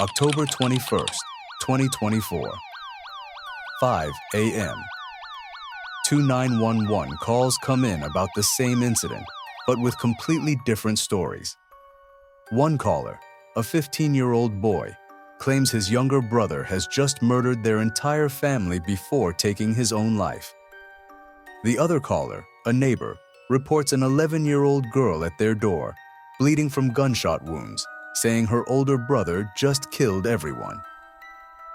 October 21st, 2024, 5 a.m. Two 911 calls come in about the same incident, but with completely different stories. One caller, a 15-year-old boy, claims his younger brother has just murdered their entire family before taking his own life. The other caller, a neighbor, reports an 11-year-old girl at their door, bleeding from gunshot wounds, saying her older brother just killed everyone.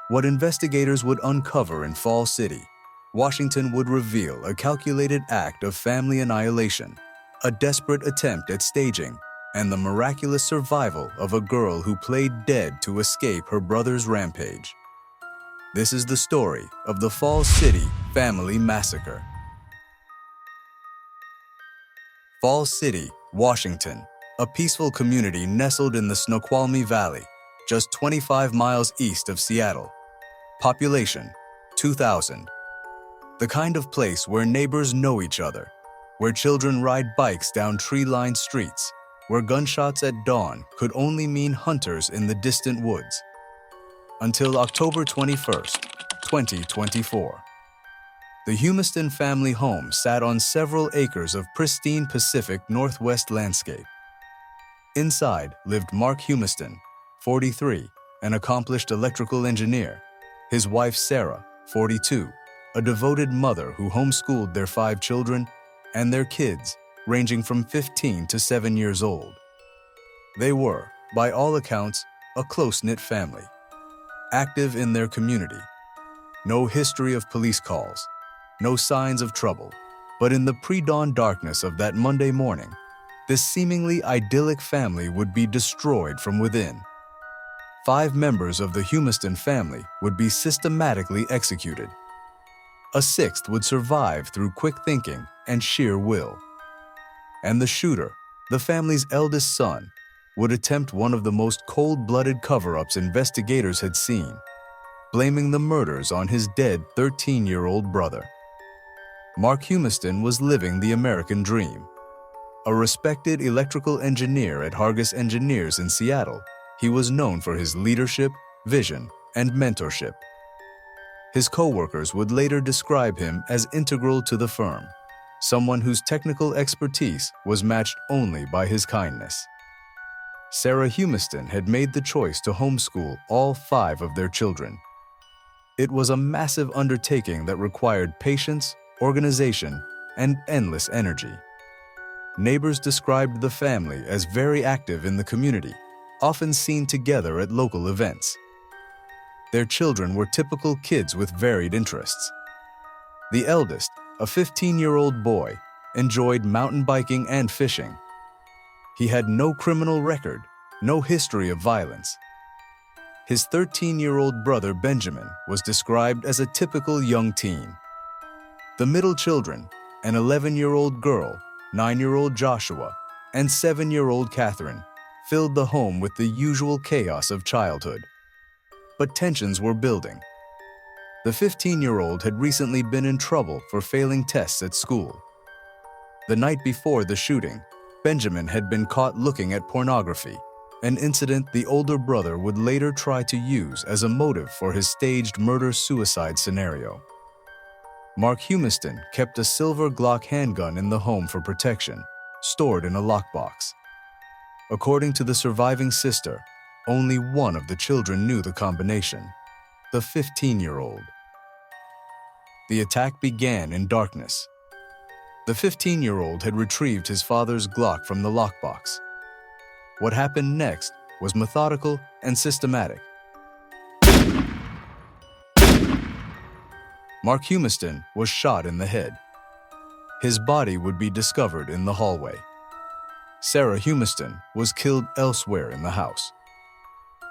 What investigators would uncover in Fall City, Washington would reveal a calculated act of family annihilation, a desperate attempt at staging, and the miraculous survival of a girl who played dead to escape her brother's rampage. This is the story of the Fall City Family Massacre. Fall City, Washington, a peaceful community nestled in the Snoqualmie Valley, just 25 miles east of Seattle. Population, 2,000. The kind of place where neighbors know each other, where children ride bikes down tree-lined streets, where gunshots at dawn could only mean hunters in the distant woods. Until October 21st, 2024. The Humiston family home sat on several acres of pristine Pacific Northwest landscape. Inside lived Mark Humiston, 43, an accomplished electrical engineer, his wife Sarah, 42, a devoted mother who homeschooled their 5 children, and their kids, ranging from 15 to 7 years old. They were, by all accounts, a close-knit family, active in their community. No history of police calls, no signs of trouble, but in the pre-dawn darkness of that Monday morning, this seemingly idyllic family would be destroyed from within. 5 members of the Humiston family would be systematically executed. A 6th would survive through quick thinking and sheer will. And the shooter, the family's eldest son, would attempt one of the most cold-blooded cover-ups investigators had seen, blaming the murders on his dead 13-year-old brother. Mark Humiston was living the American dream. A respected electrical engineer at Hargis Engineers in Seattle, he was known for his leadership, vision, and mentorship. His co-workers would later describe him as integral to the firm, someone whose technical expertise was matched only by his kindness. Sarah Humiston had made the choice to homeschool all 5 of their children. It was a massive undertaking that required patience, organization, and endless energy. Neighbors described the family as very active in the community, often seen together at local events. Their children were typical kids with varied interests. The eldest, a 15-year-old boy, enjoyed mountain biking and fishing. He had no criminal record, no history of violence. His 13-year-old brother Benjamin was described as a typical young teen. The middle children, an 11-year-old girl, 9-year-old Joshua, and 7-year-old Catherine, filled the home with the usual chaos of childhood. But tensions were building. The 15-year-old had recently been in trouble for failing tests at school. The night before the shooting, Benjamin had been caught looking at pornography, an incident the older brother would later try to use as a motive for his staged murder-suicide scenario. Mark Humiston kept a silver Glock handgun in the home for protection, stored in a lockbox. According to the surviving sister, only one of the children knew the combination, the 15-year-old. The attack began in darkness. The 15-year-old had retrieved his father's Glock from the lockbox. What happened next was methodical and systematic. Mark Humiston was shot in the head. His body would be discovered in the hallway. Sarah Humiston was killed elsewhere in the house.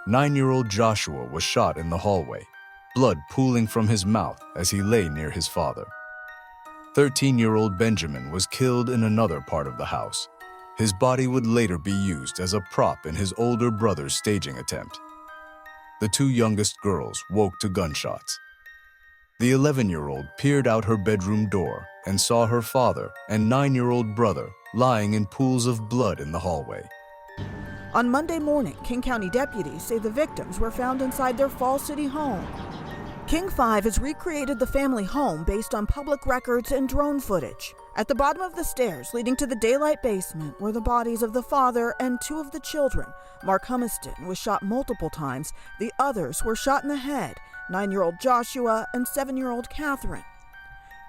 9-year-old Joshua was shot in the hallway, blood pooling from his mouth as he lay near his father. 13-year-old Benjamin was killed in another part of the house. His body would later be used as a prop in his older brother's staging attempt. The 2 youngest girls woke to gunshots. The 11-year-old peered out her bedroom door and saw her father and 9-year-old brother lying in pools of blood in the hallway. On Monday morning, King County deputies say the victims were found inside their Falls City home. King 5 has recreated the family home based on public records and drone footage. At the bottom of the stairs leading to the daylight basement were the bodies of the father and two of the children. Mark Humiston was shot multiple times. The others were shot in the head, 9-year-old Joshua and 7-year-old Catherine.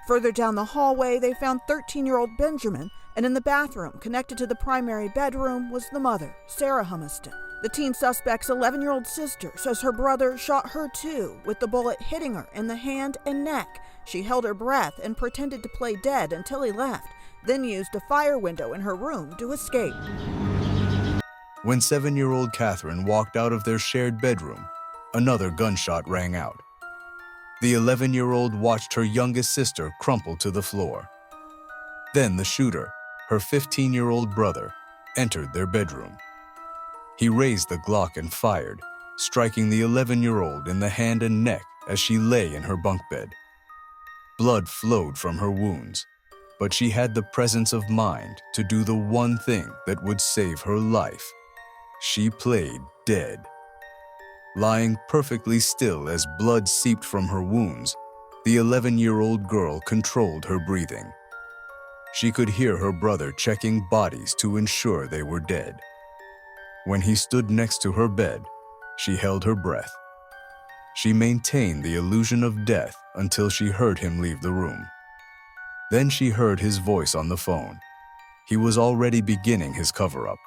Further down the hallway, they found 13-year-old Benjamin, and in the bathroom connected to the primary bedroom was the mother, Sarah Humiston. The teen suspect's 11-year-old sister says her brother shot her too, with the bullet hitting her in the hand and neck. She held her breath and pretended to play dead until he left, then used a fire window in her room to escape. When 7-year-old Catherine walked out of their shared bedroom, another gunshot rang out. The 11-year-old watched her youngest sister crumple to the floor. Then the shooter, her 15-year-old brother, entered their bedroom. He raised the Glock and fired, striking the 11-year-old in the hand and neck as she lay in her bunk bed. Blood flowed from her wounds, but she had the presence of mind to do the one thing that would save her life. She played dead. Lying perfectly still as blood seeped from her wounds, the 11-year-old girl controlled her breathing. She could hear her brother checking bodies to ensure they were dead. When he stood next to her bed, she held her breath. She maintained the illusion of death until she heard him leave the room. Then she heard his voice on the phone. He was already beginning his cover-up.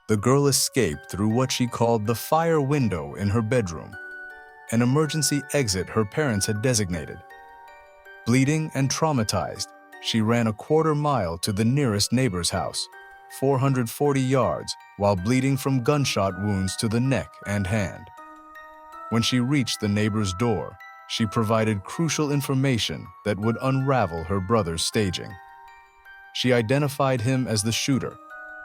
The girl escaped through what she called the fire window in her bedroom, an emergency exit her parents had designated. Bleeding and traumatized, she ran a quarter-mile to the nearest neighbor's house, 440 yards, while bleeding from gunshot wounds to the neck and hand. When she reached the neighbor's door, she provided crucial information that would unravel her brother's staging. She identified him as the shooter,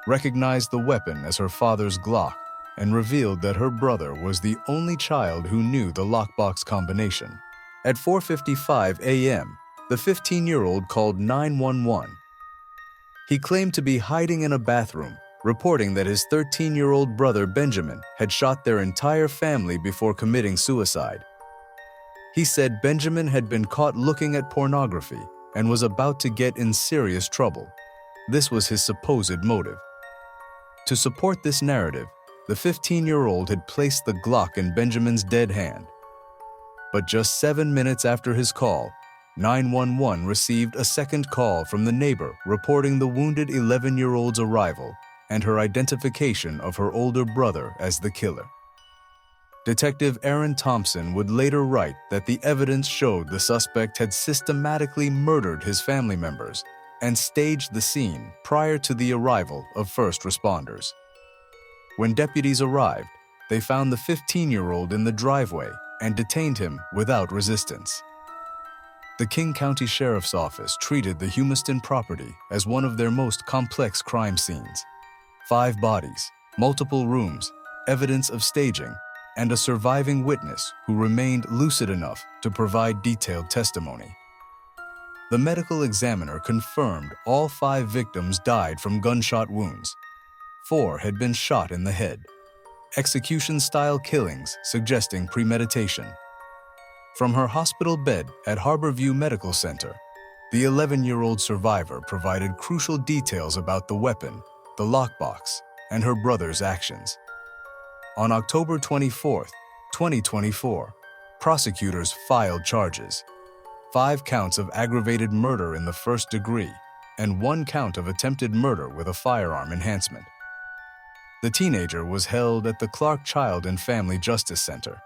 recognized the weapon as her father's Glock, and revealed that her brother was the only child who knew the lockbox combination. At 4:55 a.m., the 15-year-old called 911. He claimed to be hiding in a bathroom, reporting that his 13-year-old brother Benjamin had shot their entire family before committing suicide. He said Benjamin had been caught looking at pornography and was about to get in serious trouble. This was his supposed motive. To support this narrative, the 15-year-old had placed the Glock in Benjamin's dead hand. But just 7 minutes after his call, 911 received a second call from the neighbor reporting the wounded 11-year-old's arrival and her identification of her older brother as the killer. Detective Aaron Thompson would later write that the evidence showed the suspect had systematically murdered his family members and staged the scene prior to the arrival of first responders. When deputies arrived, they found the 15-year-old in the driveway and detained him without resistance. The King County Sheriff's Office treated the Humiston property as one of their most complex crime scenes. 5 bodies, multiple rooms, evidence of staging, and a surviving witness who remained lucid enough to provide detailed testimony. The medical examiner confirmed all 5 victims died from gunshot wounds. 4 had been shot in the head. Execution-style killings suggesting premeditation. From her hospital bed at Harborview Medical Center, the 11-year-old survivor provided crucial details about the weapon, the lockbox, and her brother's actions. On October 24, 2024, prosecutors filed charges: 5 counts of aggravated murder in the first degree and 1 count of attempted murder with a firearm enhancement. The teenager was held at the Clark Child and Family Justice Center.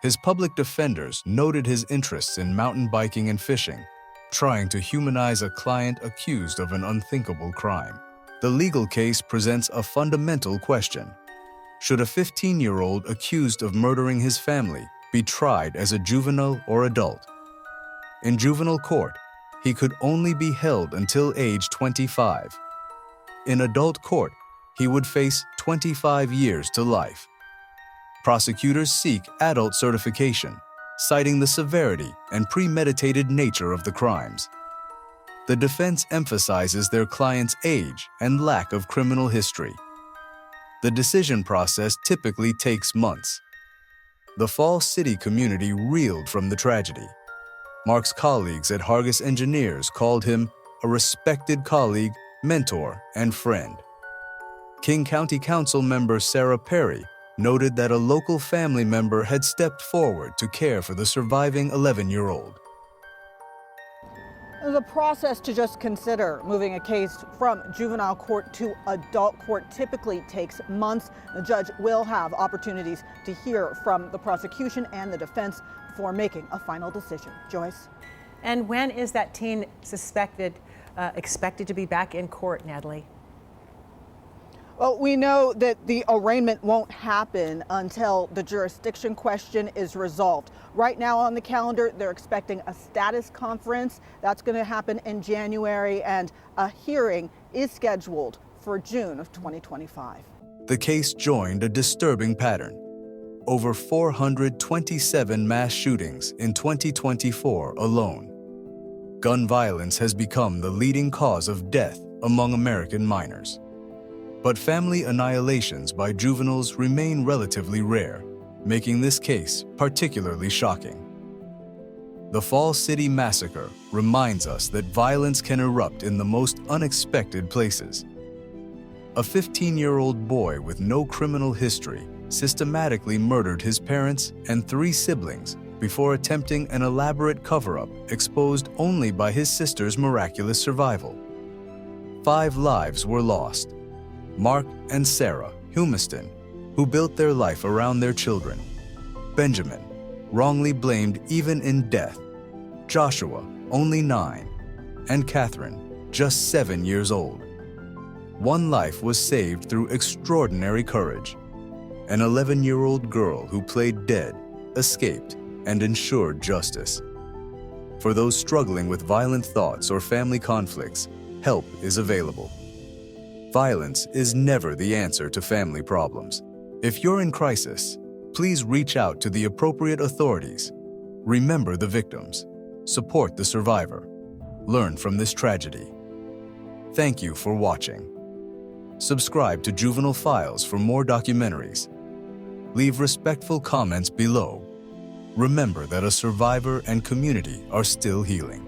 His public defenders noted his interests in mountain biking and fishing, trying to humanize a client accused of an unthinkable crime. The legal case presents a fundamental question. Should a 15-year-old accused of murdering his family be tried as a juvenile or adult? In juvenile court, he could only be held until age 25. In adult court, he would face 25 years to life. Prosecutors seek adult certification, citing the severity and premeditated nature of the crimes. The defense emphasizes their client's age and lack of criminal history. The decision process typically takes months. The Falls City community reeled from the tragedy. Mark's colleagues at Hargis Engineers called him a respected colleague, mentor, and friend. King County Council member Sarah Perry noted that a local family member had stepped forward to care for the surviving 11-year-old. The process to just consider moving a case from juvenile court to adult court typically takes months. The judge will have opportunities to hear from the prosecution and the defense before making a final decision. Joyce? And when is that teen expected to be back in court, Natalie? Well, we know that the arraignment won't happen until the jurisdiction question is resolved. Right now on the calendar, they're expecting a status conference. That's going to happen in January, and a hearing is scheduled for June of 2025. The case joined a disturbing pattern. Over 427 mass shootings in 2024 alone. Gun violence has become the leading cause of death among American minors. But family annihilations by juveniles remain relatively rare, making this case particularly shocking. The Falls City Massacre reminds us that violence can erupt in the most unexpected places. A 15-year-old boy with no criminal history systematically murdered his parents and 3 siblings before attempting an elaborate cover-up exposed only by his sister's miraculous survival. 5 lives were lost. Mark and Sarah Humiston, who built their life around their children. Benjamin, wrongly blamed even in death. Joshua, only 9. And Catherine, just 7 years old. 1 life was saved through extraordinary courage. An 11-year-old girl who played dead, escaped, and ensured justice. For those struggling with violent thoughts or family conflicts, help is available. Violence is never the answer to family problems. If you're in crisis, please reach out to the appropriate authorities. Remember the victims. Support the survivor. Learn from this tragedy. Thank you for watching. Subscribe to Juvenile Files for more documentaries. Leave respectful comments below. Remember that a survivor and community are still healing.